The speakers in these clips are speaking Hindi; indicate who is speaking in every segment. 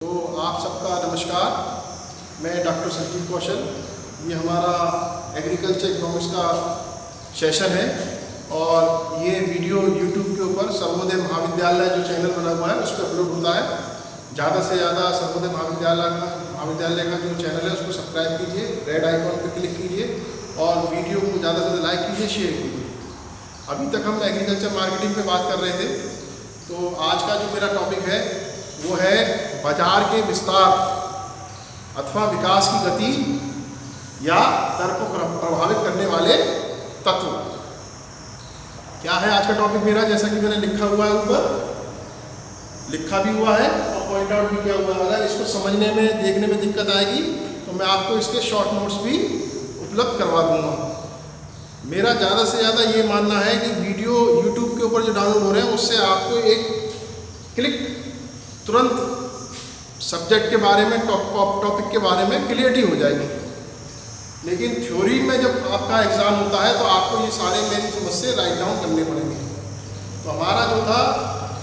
Speaker 1: तो आप सबका नमस्कार। मैं डॉक्टर संजीव कौशल। ये हमारा एग्रीकल्चर इकोनॉमिक्स का सेशन है और ये वीडियो यूट्यूब के ऊपर सर्वोदय महाविद्यालय जो चैनल बना हुआ है उस पर अपलोड होता है। ज़्यादा से ज़्यादा सर्वोदय महाविद्यालय का जो चैनल है उसको सब्सक्राइब कीजिए, रेड आइकॉन पर क्लिक कीजिए और वीडियो को ज़्यादा से ज़्यादा लाइक कीजिए, शेयर कीजिए। अभी तक हम एग्रीकल्चर मार्केटिंग पे बात कर रहे थे, तो आज का जो मेरा टॉपिक है वो है बाजार के विस्तार अथवा विकास की गति या दर को प्रभावित करने वाले तत्व। क्या है आज का टॉपिक मेरा? जैसा कि मैंने लिखा हुआ है, ऊपर लिखा भी हुआ है और पॉइंट आउट भी किया हुआ है। अगर इसको समझने में, देखने में दिक्कत आएगी तो मैं आपको इसके शॉर्ट नोट्स भी उपलब्ध करवा दूंगा। मेरा ज़्यादा से ज़्यादा ये मानना है कि वीडियो यूट्यूब के ऊपर जो डाउनलोड हो रहे हैं उससे आपको एक क्लिक तुरंत सब्जेक्ट के बारे में, टॉपिक के बारे में क्लियरिटी हो जाएगी। लेकिन थ्योरी में जब आपका एग्ज़ाम होता है तो आपको ये सारे मेन समस्या राइट डाउन करने पड़ेंगे। तो हमारा जो था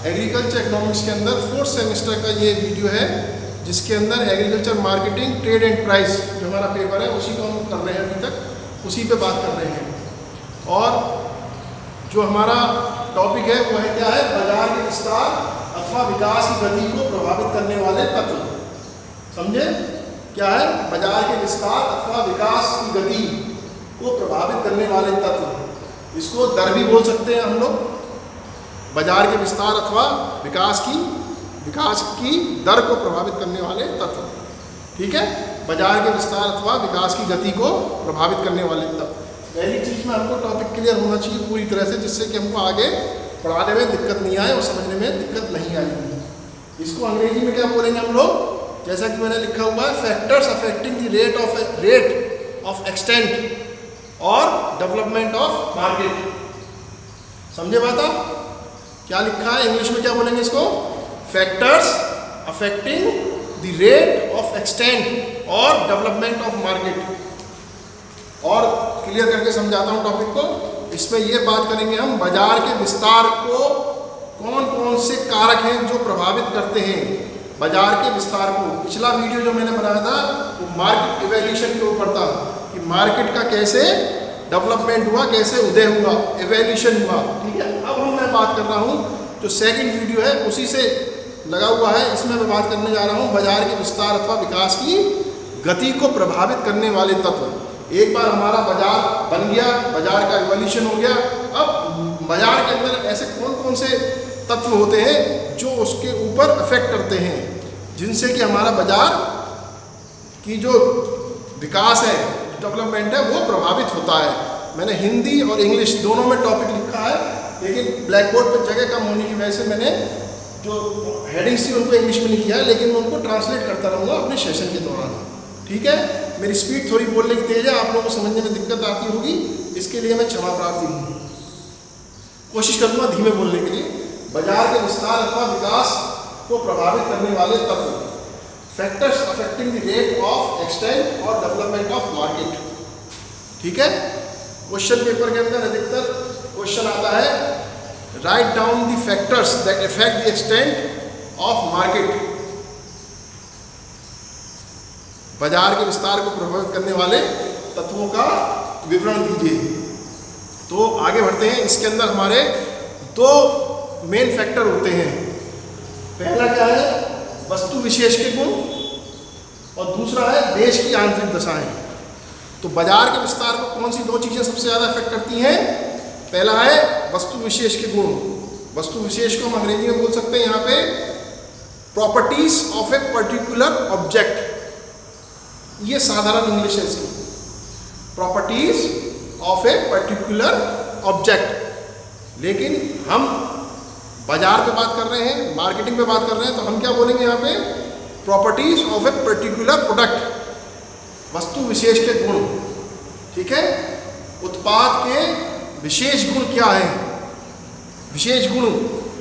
Speaker 1: एग्रीकल्चर इकोनॉमिक्स के अंदर 4th सेमेस्टर का ये वीडियो है, जिसके अंदर agriculture marketing, trade and price जो हमारा पेपर है उसी को हम कर रहे हैं। अभी तक उसी पे बात कर रहे हैं। और जो हमारा टॉपिक है वो है क्या है? बाजार के विस्तार अथवा विकास की गति को प्रभावित करने वाले तत्व। समझे क्या है? बाजार के विस्तार अथवा विकास की गति को प्रभावित करने वाले तत्व। इसको दर भी बोल सकते हैं हम लोग। बाजार के विस्तार अथवा विकास की दर को प्रभावित करने वाले तत्व। ठीक है, बाजार के विस्तार अथवा विकास की गति को प्रभावित करने वाले तत्व। पहली चीज में हमको टॉपिक क्लियर होना चाहिए पूरी तरह से, जिससे कि हमको आगे पढ़ाने में दिक्कत नहीं आए और समझने में दिक्कत नहीं आएगी। इसको अंग्रेजी में क्या बोलेंगे हम लोग? जैसा कि मैंने लिखा हुआ है, factors affecting the rate of extent और डेवलपमेंट ऑफ मार्केट। समझे बात आप? क्या लिखा है इंग्लिश में? क्या बोलेंगे इसको? Factors affecting the rate of extent और डेवलपमेंट ऑफ मार्केट। और क्लियर करके समझाता हूँ टॉपिक को। इसमें ये बात करेंगे हम, बाजार के विस्तार को कौन कौन से कारक हैं जो प्रभावित करते हैं बाजार के विस्तार को। पिछला वीडियो जो मैंने बनाया था वो मार्केट इवैल्यूएशन के ऊपर था कि मार्केट का कैसे डेवलपमेंट हुआ, कैसे उदय हुआ, इवैल्यूएशन हुआ। ठीक है, अब मैं बात कर रहा हूँ जो सेकंड वीडियो है उसी से लगा हुआ है। इसमें मैं बात करने जा रहा हूँ बाजार के विस्तार अथवा विकास की गति को प्रभावित करने वाले तत्व। एक बार हमारा बाजार बन गया, बाजार का इवोल्यूशन हो गया, अब बाजार के अंदर ऐसे कौन कौन से तत्व होते हैं जो उसके ऊपर अफेक्ट करते हैं, जिनसे कि हमारा बाजार की जो विकास है, डेवलपमेंट है, वो प्रभावित होता है। मैंने हिंदी और इंग्लिश दोनों में टॉपिक लिखा है, लेकिन ब्लैक बोर्ड पर जगह कम होने की वजह से मैंने जो हेडिंग्स थी उनको इंग्लिश में नहीं किया है, लेकिन मैं उनको ट्रांसलेट करता रहूँगा अपने सेशन के दौरान। ठीक है, मेरी स्पीड थोड़ी बोलने की तेज है, आप लोगों को समझने में दिक्कत आती होगी, इसके लिए मैं क्षमा प्रार्थी हूँ। कोशिश करूँगा धीमे बोलने के लिए। बाजार के विस्तार अथवा विकास को प्रभावित करने वाले तत्व, factors affecting the rate of extent और डेवलपमेंट ऑफ मार्केट। ठीक है, क्वेश्चन पेपर के अंदर अधिकतर क्वेश्चन आता है, write down the factors that affect the extent of market. बाजार के विस्तार को प्रभावित करने वाले तत्वों का विवरण दीजिए। तो आगे बढ़ते हैं। इसके अंदर हमारे दो मेन फैक्टर होते हैं। पहला क्या है? वस्तु विशेष के गुण, और दूसरा है देश की आंतरिक दशाएं। तो बाजार के विस्तार को कौन सी दो चीजें सबसे ज्यादा अफेक्ट करती हैं? पहला है वस्तु विशेष के गुण। वस्तु विशेष को हम अंग्रेजी में बोल सकते हैं यहाँ पे properties of a particular object. ये साधारण इंग्लिश है इसकी, properties of a particular object. लेकिन हम बाजार पे बात कर रहे हैं, मार्केटिंग पे बात कर रहे हैं, तो हम क्या बोलेंगे यहाँ पे? Properties of a particular product, वस्तु विशेष के गुण। ठीक है, उत्पाद के विशेष गुण क्या है? विशेष गुण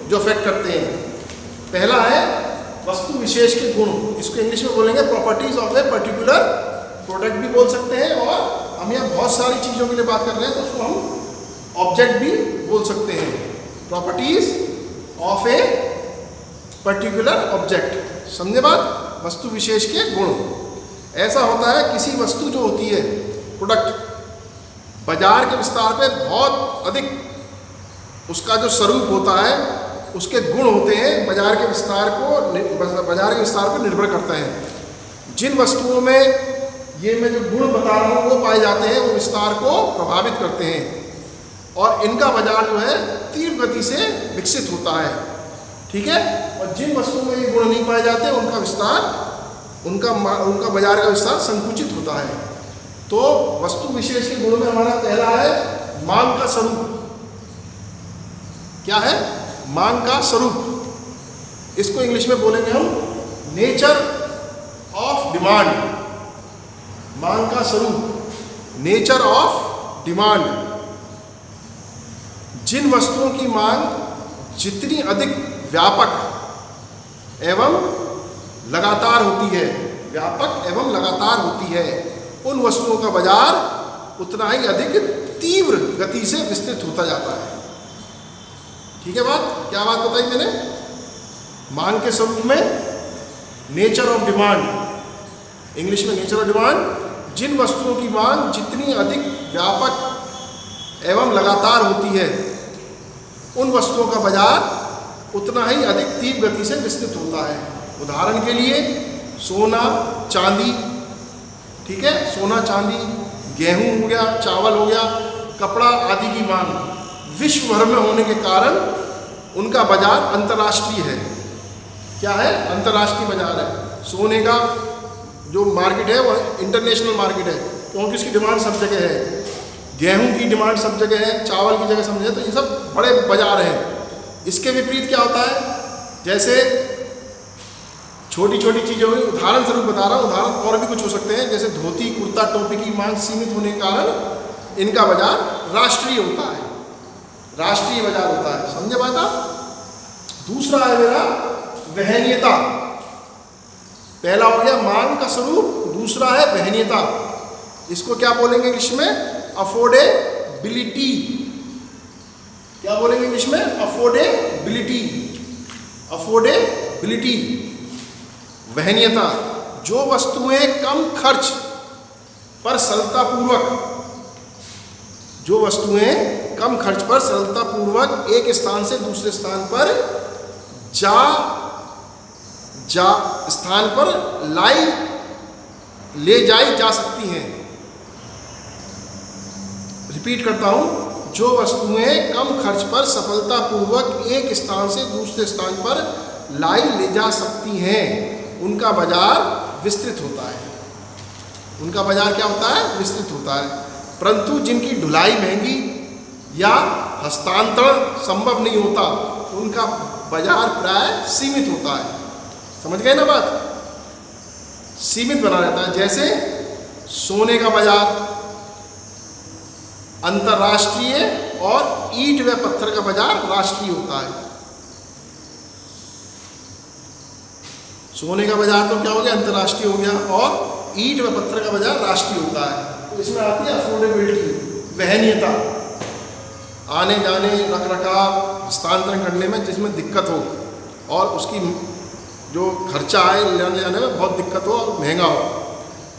Speaker 1: जो अफेक्ट करते हैं, पहला है वस्तु विशेष के गुण। इसको इंग्लिश में बोलेंगे properties of a particular product भी बोल सकते हैं, और हम यहाँ बहुत सारी चीज़ों के लिए बात कर रहे हैं तो उसको हम ऑब्जेक्ट भी बोल सकते हैं। Properties of a particular object, समझे बात? वस्तु विशेष के गुण। ऐसा होता है किसी वस्तु जो होती है प्रोडक्ट, बाजार के विस्तार पे बहुत अधिक उसका जो स्वरूप होता है, उसके गुण होते हैं, बाजार के विस्तार पर निर्भर करते हैं। जिन वस्तुओं में ये मैं जो गुण बता रहा हूँ वो पाए जाते हैं, वो विस्तार को प्रभावित करते हैं और इनका बाजार जो है तीव्र गति से विकसित होता है। ठीक है। और जिन वस्तुओं में ये गुण नहीं पाए जाते उनका विस्तार, उनका बाजार का विस्तार संकुचित होता है। तो वस्तु विशेष के गुण में हमारा पहला है मांग का स्वरूप। क्या है? मांग का स्वरूप। इसको इंग्लिश में बोलेंगे हम नेचर ऑफ डिमांड। मांग का स्वरूप, नेचर ऑफ डिमांड। जिन वस्तुओं की मांग जितनी अधिक व्यापक एवं लगातार होती है, व्यापक एवं लगातार होती है, उन वस्तुओं का बाजार उतना ही अधिक तीव्र गति से विस्तृत होता जाता है। ठीक है बात? क्या बात बताई मैंने? मांग के स्वरूप में नेचर ऑफ डिमांड, इंग्लिश में नेचर ऑफ डिमांड। जिन वस्तुओं की मांग जितनी अधिक व्यापक एवं लगातार होती है, उन वस्तुओं का बाजार उतना ही अधिक तीव्र गति से विस्तृत होता है। उदाहरण के लिए सोना, चांदी। ठीक है, सोना, चांदी, गेहूं हो गया, चावल हो गया, कपड़ा आदि की मांग विश्व भर में होने के कारण उनका बाजार अंतर्राष्ट्रीय है। क्या है? अंतर्राष्ट्रीय बाजार है। सोने का जो मार्केट है वो इंटरनेशनल मार्केट है, क्योंकि उसकी डिमांड सब जगह है। गेहूं की डिमांड सब जगह है, चावल की जगह सब जगह, तो ये सब बड़े बाजार हैं। इसके विपरीत क्या होता है? जैसे छोटी छोटी चीज़ों में उदाहरण स्वरूप बता रहा हूँ, उदाहरण और भी कुछ हो सकते हैं। जैसे धोती, कुर्ता, टोपी की मांग सीमित होने के कारण इनका बाजार राष्ट्रीय होता है, राष्ट्रीय बाजार होता है। समझे बात आप? दूसरा है मेरा वहनीयता। पहला हो गया मांग का स्वरूप, दूसरा है वहनीयता। इसको क्या बोलेंगे इंग्लिश में? अफोर्डेबिलिटी। क्या बोलेंगे इंग्लिश में? अफोर्डेबिलिटी। अफोर्डेबिलिटी, वहनीयता। जो वस्तुएं कम खर्च पर सरलतापूर्वक, जो वस्तुएं कम खर्च पर सरलतापूर्वक एक स्थान से दूसरे स्थान पर स्थान पर ले जाई जा सकती हैं। रिपीट करता हूं, जो वस्तुएं कम खर्च पर सफलतापूर्वक एक स्थान से दूसरे स्थान पर ले जा सकती हैं, उनका बाजार विस्तृत होता है। उनका बाजार क्या होता है? विस्तृत होता है। परंतु जिनकी ढुलाई महंगी या हस्तांतरण संभव नहीं होता, उनका बाजार प्राय सीमित होता है। समझ गए ना बात? सीमित बना रहता है। जैसे सोने का बाजार अंतर्राष्ट्रीय और ईंट व पत्थर का बाजार राष्ट्रीय होता है। सोने का बाजार तो क्या हो गया? अंतर्राष्ट्रीय हो गया, और ईंट व पत्थर का बाजार राष्ट्रीय होता है। तो इसमें आती है अफोर्डेबिलिटी, वहनीयता, आने जाने, रख रखाव, हस्तांतरण करने में जिसमें दिक्कत हो और उसकी जो खर्चा है लेने जाने में बहुत दिक्कत हो और महंगा हो।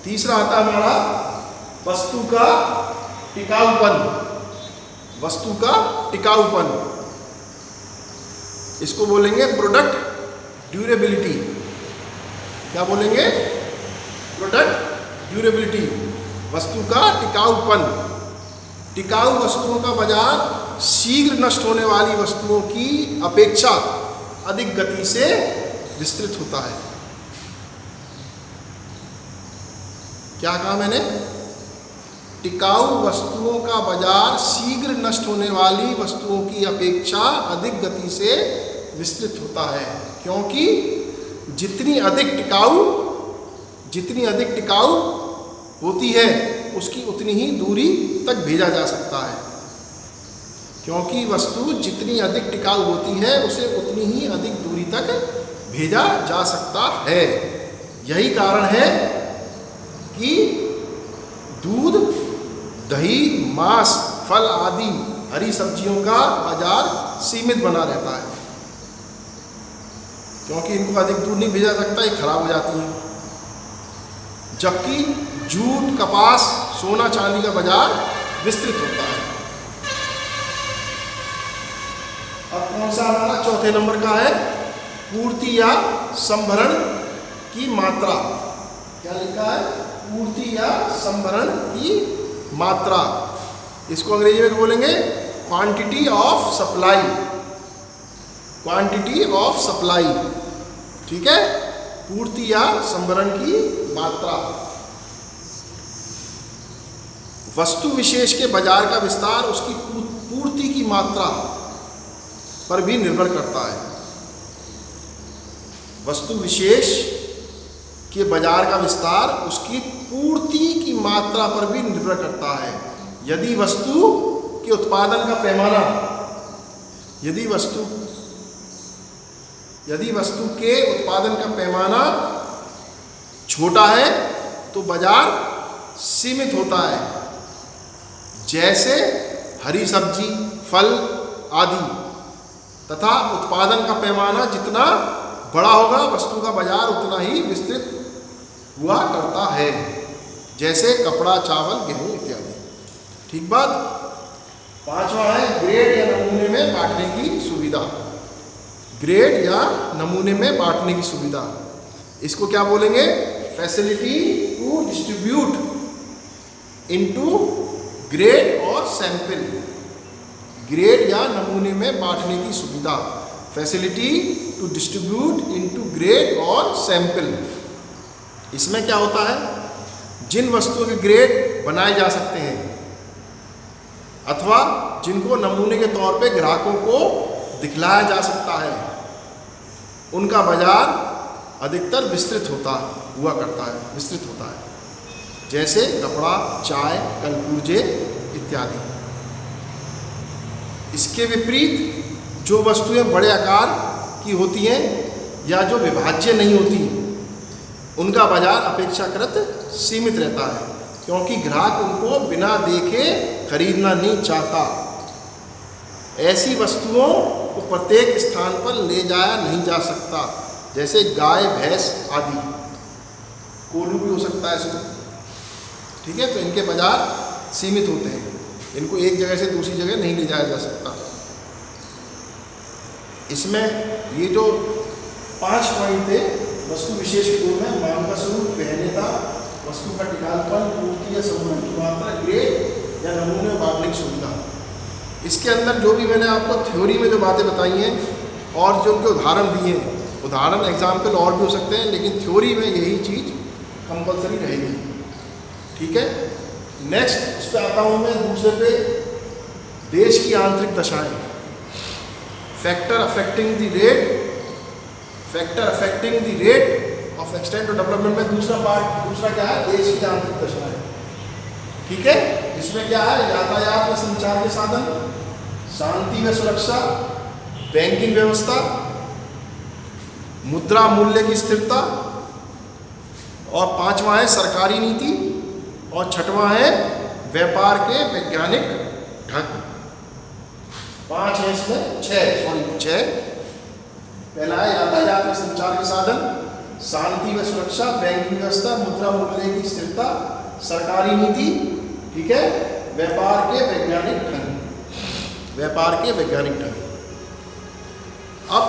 Speaker 1: तीसरा आता है हमारा वस्तु का टिकाऊपन। वस्तु का टिकाऊपन, इसको बोलेंगे प्रोडक्ट ड्यूरेबिलिटी। क्या बोलेंगे? प्रोडक्ट ड्यूरेबिलिटी, वस्तु का टिकाऊपन। टिकाऊ वस्तुओं का बाजार शीघ्र नष्ट होने वाली वस्तुओं की अपेक्षा अधिक गति से विस्तृत होता है। क्या कहा मैंने? टिकाऊ वस्तुओं का बाजार शीघ्र नष्ट होने वाली वस्तुओं की अपेक्षा अधिक गति से विस्तृत होता है, क्योंकि जितनी अधिक टिकाऊ होती है उसकी उतनी ही दूरी तक भेजा जा सकता है। क्योंकि वस्तु जितनी अधिक टिकाऊ होती है उसे उतनी ही अधिक दूरी तक भेजा जा सकता है। यही कारण है कि दूध, दही, मांस, फल आदि हरी सब्जियों का बाजार सीमित बना रहता है। क्योंकि इनको अधिक दूर नहीं भेजा सकता, ये खराब हो जाती हैं। जबकि जूट, कपास, सोना, चांदी का बाजार विस्तृत होता है। अब कौन सा हमारा चौथे नंबर का है? पूर्ति या संभरण की मात्रा। क्या लिखा है? पूर्ति या संभरण की मात्रा। इसको अंग्रेजी में बोलेंगे quantity of supply. Quantity of supply, ठीक है, पूर्ति या संभरण की मात्रा। वस्तु विशेष के बाजार का विस्तार उसकी पूर्ति की मात्रा पर भी निर्भर करता है। वस्तु विशेष के बाजार का विस्तार उसकी पूर्ति की मात्रा पर भी निर्भर करता है। यदि वस्तु के उत्पादन का पैमाना, यदि वस्तु के उत्पादन का पैमाना छोटा है तो बाजार सीमित होता है, जैसे हरी सब्जी, फल आदि, तथा उत्पादन का पैमाना जितना बड़ा होगा वस्तु का बाजार उतना ही विस्तृत हुआ करता है, जैसे कपड़ा, चावल, गेहूं इत्यादि। ठीक बात। पांचवा है ग्रेड या नमूने में बांटने की सुविधा। ग्रेड या नमूने में बांटने की सुविधा, इसको क्या बोलेंगे? Facility to distribute into grade और सैंपल। ग्रेड या नमूने में बांटने की सुविधा, facility to distribute into grade और सैंपल। इसमें क्या होता है? जिन वस्तुओं के ग्रेड बनाए जा सकते हैं अथवा जिनको नमूने के तौर पे ग्राहकों को दिखलाया जा सकता है, उनका बाजार अधिकतर विस्तृत हुआ करता है, जैसे कपड़ा, चाय, कलपुर्जे इत्यादि। इसके विपरीत जो वस्तुएं बड़े आकार की होती हैं या जो विभाज्य नहीं होती, उनका बाजार अपेक्षाकृत सीमित रहता है, क्योंकि ग्राहक उनको बिना देखे खरीदना नहीं चाहता। ऐसी वस्तुओं को प्रत्येक स्थान पर ले जाया नहीं जा सकता, जैसे गाय, भैंस आदि। कोल्हू भी हो सकता है इसमें, ठीक है। तो इनके बाजार सीमित होते हैं, इनको एक जगह से दूसरी जगह नहीं ले जाया जा सकता। इसमें ये जो 5 पॉइंट थे वस्तु विशेष के गुण में, मांग का स्वरूप, वहनीयता, वस्तु का टिकाऊपन, पूर्ति या संभरण की मात्रा, ग्रेड या नमूने में बांटने की सुविधा। इसके अंदर जो भी मैंने आपको थ्योरी में जो बातें बताई हैं और जो उनके उदाहरण दिए हैं, उदाहरण एग्जाम्पल और भी हो सकते हैं, लेकिन थ्योरी में यही चीज़ कंपलसरी रहेगी, ठीक है। नेक्स्ट उस पर आता हूँ मैं दूसरे पे, देश की आंतरिक दशाएं, factor affecting the rate of extent और डेवलपमेंट में दूसरा क्या है? देश की आंतरिक दशाएं, ठीक है। इसमें क्या है? यातायात व संचार के साधन, शांति व सुरक्षा, बैंकिंग व्यवस्था, मुद्रा मूल्य की स्थिरता, और 5वां है सरकारी नीति, और 6वां है व्यापार के वैज्ञानिक ढंग। 5 है इसमें, 6। पहला है यातायात व संचार के साधन, शांति व सुरक्षा, बैंकिंग व्यवस्था, मुद्रा मूल्य की स्थिरता, सरकारी नीति, ठीक है, व्यापार के वैज्ञानिक ढंग। अब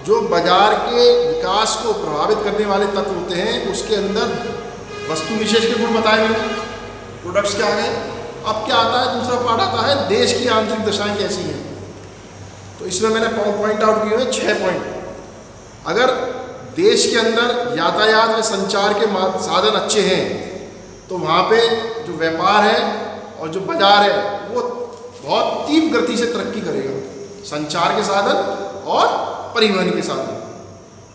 Speaker 1: जो बाजार के विकास को प्रभावित करने वाले तत्व होते हैं, उसके अंदर वस्तु विशेष के गुण बताए मैंने, प्रोडक्ट्स के आ गए। अब क्या आता है? दूसरा पार्ट आता है देश की आंतरिक दशाएं कैसी हैं। तो इसमें मैंने पॉइंट आउट किए हैं 6 पॉइंट। अगर देश के अंदर यातायात व संचार के साधन अच्छे हैं तो वहाँ पे जो व्यापार है और जो बाजार है वो बहुत तीव्र गति से तरक्की करेगा। संचार के साधन और परिवहन के साधन,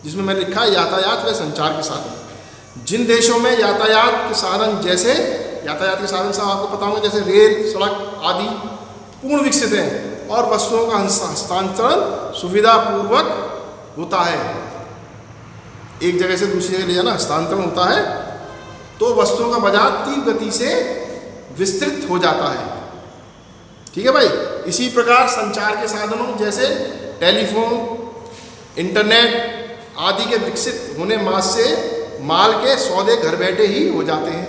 Speaker 1: जिसमें मैंने लिखा है यातायात व संचार के साधन। जिन देशों में यातायात के साधन साहब आपको पता होंगे, जैसे रेल, सड़क आदि पूर्ण विकसित हैं और वस्तुओं का हस्तांतरण सुविधापूर्वक होता है, एक जगह से दूसरी जगह ले जाना हस्तांतरण होता है, तो वस्तुओं का बाजार तीव्र गति से विस्तृत हो जाता है, ठीक है भाई। इसी प्रकार संचार के साधनों जैसे टेलीफोन, इंटरनेट आदि के विकसित होने मास से माल के सौदे घर बैठे ही हो जाते हैं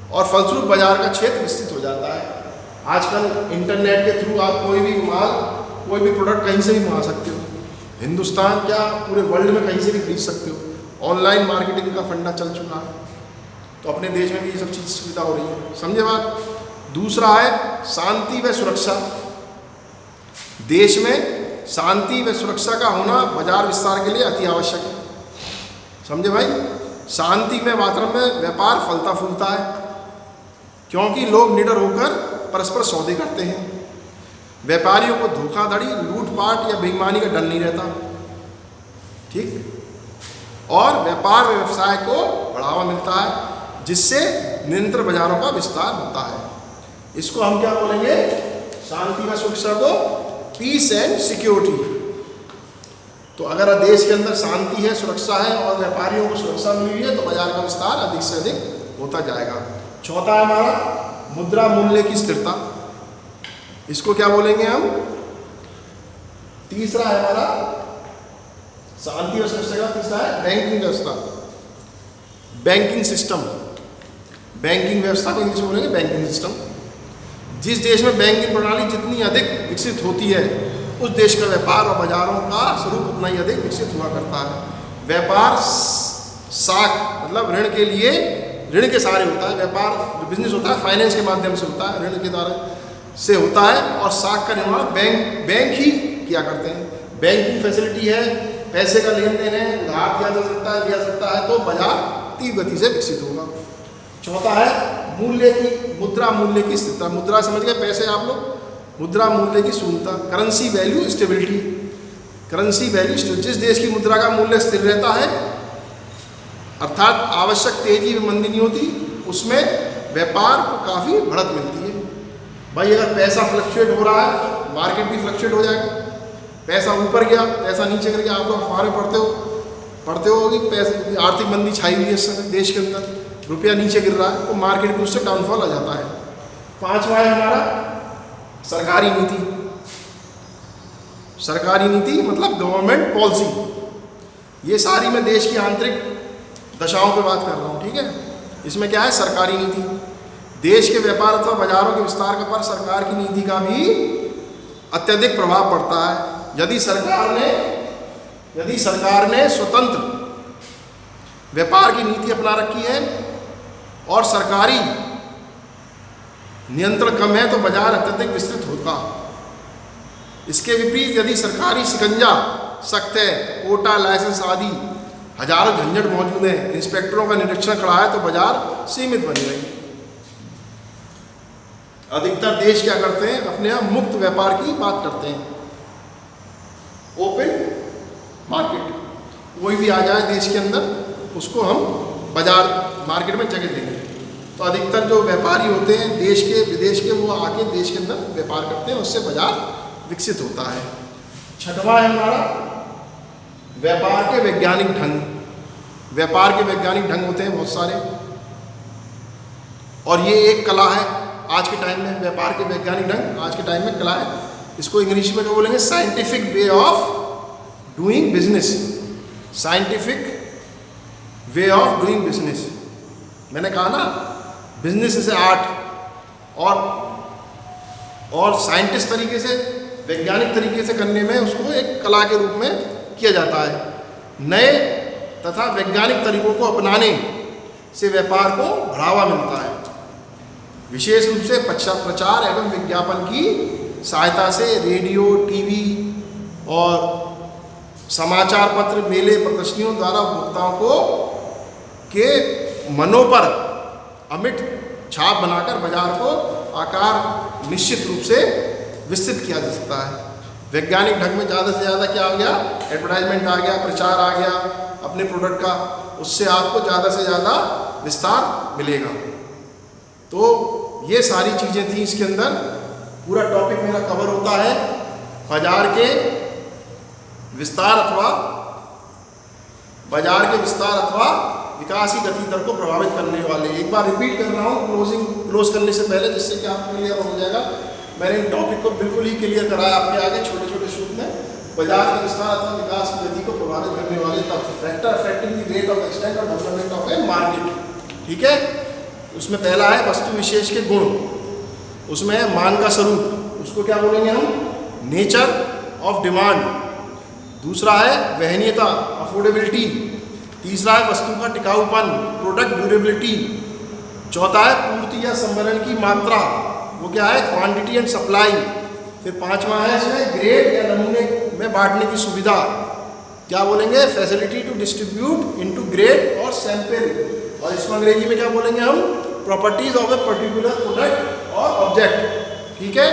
Speaker 1: और फलस्वरूप बाजार का क्षेत्र विस्तृत हो जाता है। आजकल इंटरनेट के थ्रू आप कोई भी माल, कोई भी प्रोडक्ट कहीं से भी मंगा सकते हो। हिंदुस्तान क्या पूरे वर्ल्ड में कहीं से भी खरीद सकते हो। ऑनलाइन मार्केटिंग का फंडा चल चुका है, तो अपने देश में भी ये सब चीज़ सुविधा हो रही है। समझे बात। दूसरा है शांति व सुरक्षा। देश में शांति व सुरक्षा का होना बाजार विस्तार के लिए अति आवश्यक है। समझे भाई। शांति में वातावरण में व्यापार फलता फूलता है, क्योंकि लोग निडर होकर परस्पर सौदे करते हैं। व्यापारियों को धोखाधड़ी, लूटपाट या बेईमानी का डर नहीं रहता। ठीक। और व्यापार व्यवसाय को बढ़ावा मिलता है, जिससे निरंतर बाजारों का विस्तार होता है। इसको हम क्या बोलेंगे? शांति व सुरक्षा को पीस एंड सिक्योरिटी। तो अगर देश के अंदर शांति है, सुरक्षा है और व्यापारियों को सुरक्षा मिली हुई है, तो बाजार का विस्तार अधिक से अधिक होता जाएगा। चौथा है हमारा मुद्रा मूल्य की स्थिरता। इसको क्या बोलेंगे हम? तीसरा है हमारा शांति व सुरक्षा का तीसरा है बैंकिंग व्यवस्था, बैंकिंग सिस्टम। बैंकिंग व्यवस्था को इंग्लिश में बोलेंगे बैंकिंग सिस्टम। जिस देश में बैंकिंग प्रणाली जितनी अधिक विकसित होती है, उस देश का व्यापार और बाजारों का स्वरूप उतना ही अधिक विकसित हुआ करता है। व्यापार साख मतलब ऋण के लिए, ऋण के सहारे होता है। व्यापार जो बिजनेस होता है फाइनेंस के माध्यम से होता है, ऋण के द्वारा से होता है। और साख का निर्माण बैंक ही किया करते हैं। बैंकिंग फैसिलिटी है, पैसे का लेन देन है, उधार दिया जा सकता है, लिया सकता है, तो बाजार तीव्र गति से विकसित होगा। चौथा है मूल्य की, मुद्रा मूल्य की स्थिरता। मुद्रा समझ गए, पैसे आप लोग। मुद्रा मूल्य की शून्यता, currency value stability. Currency value, जिस देश की मुद्रा का मूल्य स्थिर रहता है, अर्थात आवश्यक तेजी में मंदी नहीं होती, उसमें व्यापार को काफ़ी बढ़त मिलती है। भाई अगर पैसा फ्लक्चुएट हो रहा है तो मार्केट भी फ्लक्चुएट हो जाएगा। पैसा ऊपर गया, पैसा नीचे कर गया, आप लोग अखबार में पढ़ते हो कि पैसे आर्थिक मंदी छाई हुई है इस समय देश के अंदर, रुपया नीचे गिर रहा है, तो मार्केट में उससे डाउनफॉल आ जाता है। पांचवा है हमारा सरकारी नीति। सरकारी नीति मतलब गवर्नमेंट पॉलिसी। ये सारी मैं देश की आंतरिक दशाओं पे बात कर रहा हूँ, ठीक है। इसमें क्या है? सरकारी नीति। देश के व्यापार अथवा बाजारों के विस्तार पर सरकार की नीति का भी अत्यधिक प्रभाव पड़ता है। यदि सरकार ने स्वतंत्र व्यापार की नीति अपना रखी है और सरकारी नियंत्रण कम है, तो बाजार अत्यधिक विस्तृत होगा। इसके विपरीत यदि सरकारी शिकंजा सख्त है, कोटा, लाइसेंस आदि हजारों झंझट मौजूद हैं, इंस्पेक्टरों का निरीक्षण खड़ा है, तो बाजार सीमित बनी रहेगी। अधिकतर देश क्या करते हैं? अपने यहाँ मुक्त व्यापार की बात करते हैं, ओपन मार्केट। कोई भी आ जाए देश के अंदर, उसको हम बाजार मार्केट में जगह देंगे। तो अधिकतर जो व्यापारी होते हैं देश के विदेश के, वो आके देश के अंदर व्यापार करते हैं, उससे बाजार विकसित होता है। छठवां है हमारा व्यापार के वैज्ञानिक ढंग। व्यापार के वैज्ञानिक ढंग होते हैं बहुत सारे, और ये एक कला है आज के टाइम में। व्यापार के वैज्ञानिक ढंग आज के टाइम में कला है। इसको इंग्लिश में क्या बोलेंगे? Scientific way of doing business. Scientific way of doing business. मैंने कहा ना, बिजनेस इज आर्ट, और साइंटिस्ट तरीके से, वैज्ञानिक तरीके से करने में उसको एक कला के रूप में किया जाता है। नए तथा वैज्ञानिक तरीकों को अपनाने से व्यापार को बढ़ावा मिलता है। विशेष रूप से प्रचार एवं विज्ञापन की सहायता से रेडियो, टीवी और समाचार पत्र, मेले, प्रदर्शनियों द्वारा उपभोक्ताओं को के मनों पर अमिट छाप बनाकर बाजार को आकार निश्चित रूप से विस्तृत किया जा सकता है। वैज्ञानिक ढंग में ज़्यादा से ज़्यादा क्या हो गया? एडवर्टाइजमेंट आ गया, प्रचार आ गया अपने प्रोडक्ट का, उससे आपको ज़्यादा से ज़्यादा विस्तार मिलेगा। तो ये सारी चीज़ें थी इसके अंदर। पूरा टॉपिक मेरा कवर होता है बाजार के विस्तार अथवा विकास की गति दर को प्रभावित करने वाले। एक बार रिपीट कर रहा हूँ क्लोज करने से पहले, जिससे कि आपको क्लियर हो जाएगा। मैंने इन टॉपिक को बिल्कुल ही क्लियर कराया आपके आगे छोटे छोटे सूत्र में। बाजार के विस्तार अथवा विकास की गति को प्रभावित करने वाले तत्व, factor affecting the rate of extent और डेवलपमेंट ऑफ ए मार्केट। ठीक है, उसमें पहला है वस्तु विशेष के गुण, उसमें है मांग का स्वरूप, उसको क्या बोलेंगे हम, नेचर ऑफ डिमांड। दूसरा है वहनीयता, अफोर्डेबिलिटी। तीसरा है वस्तु का टिकाऊपन, प्रोडक्ट ड्यूरेबिलिटी। चौथा है पूर्ति या संभरण की मात्रा, वो क्या है, क्वांटिटी एंड सप्लाई। फिर पांचवा है इसमें ग्रेड या नमूने में बांटने की सुविधा, क्या बोलेंगे, facility to distribute into grade और सैंपल। और इसमें अंग्रेजी में क्या बोलेंगे हम, properties of a particular product और ऑब्जेक्ट। ठीक है,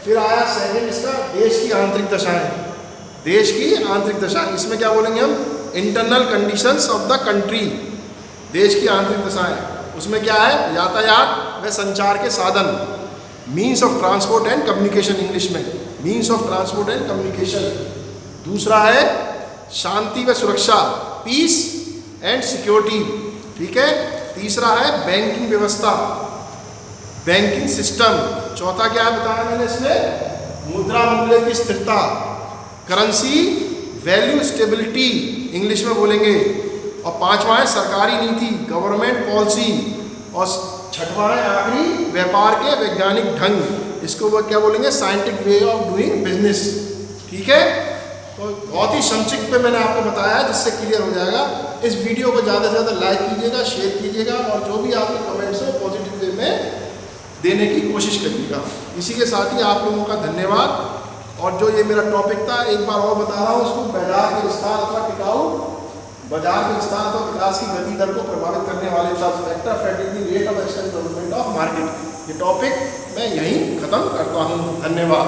Speaker 1: फिर आया सेकंड इसका देश की आंतरिक दशाएं, देश की आंतरिक दशाएं, इसमें क्या बोलेंगे हम, internal conditions of the country, देश की आंतरिक दशाएं। उसमें क्या है, यातायात व संचार के साधन, means of transport and communication, English में means of transport and communication. दूसरा है शांति व सुरक्षा, पीस एंड सिक्योरिटी। ठीक है, तीसरा है बैंकिंग व्यवस्था, बैंकिंग सिस्टम। चौथा क्या बताया मैंने इसमें, मुद्रा मूल्य की स्थिरता, करेंसी वैल्यू स्टेबिलिटी, इंग्लिश में बोलेंगे। और पांचवा है सरकारी नीति, गवर्नमेंट पॉलिसी। और छठवां है आखिरी व्यापार के वैज्ञानिक ढंग, इसको वो क्या बोलेंगे, scientific way of doing business. ठीक है, तो बहुत ही संक्षिप्त पे मैंने आपको बताया, जिससे क्लियर हो जाएगा। इस वीडियो को ज़्यादा से ज़्यादा लाइक कीजिएगा, शेयर कीजिएगा, और जो भी आपके कमेंट्स हैं पॉजिटिव वे में देने की कोशिश करिएगा। इसी के साथ ही आप लोगों का धन्यवाद। और जो ये मेरा टॉपिक था, एक बार और बता रहा हूँ उसको, बाजार के विस्तार अथवा टिकाऊ, बाजार के विस्तार अथवा विकास की गति दर को प्रभावित करने वाले तत्व, factor affecting the rate of extent development of market. ये टॉपिक मैं यहीं खत्म करता हूँ। धन्यवाद।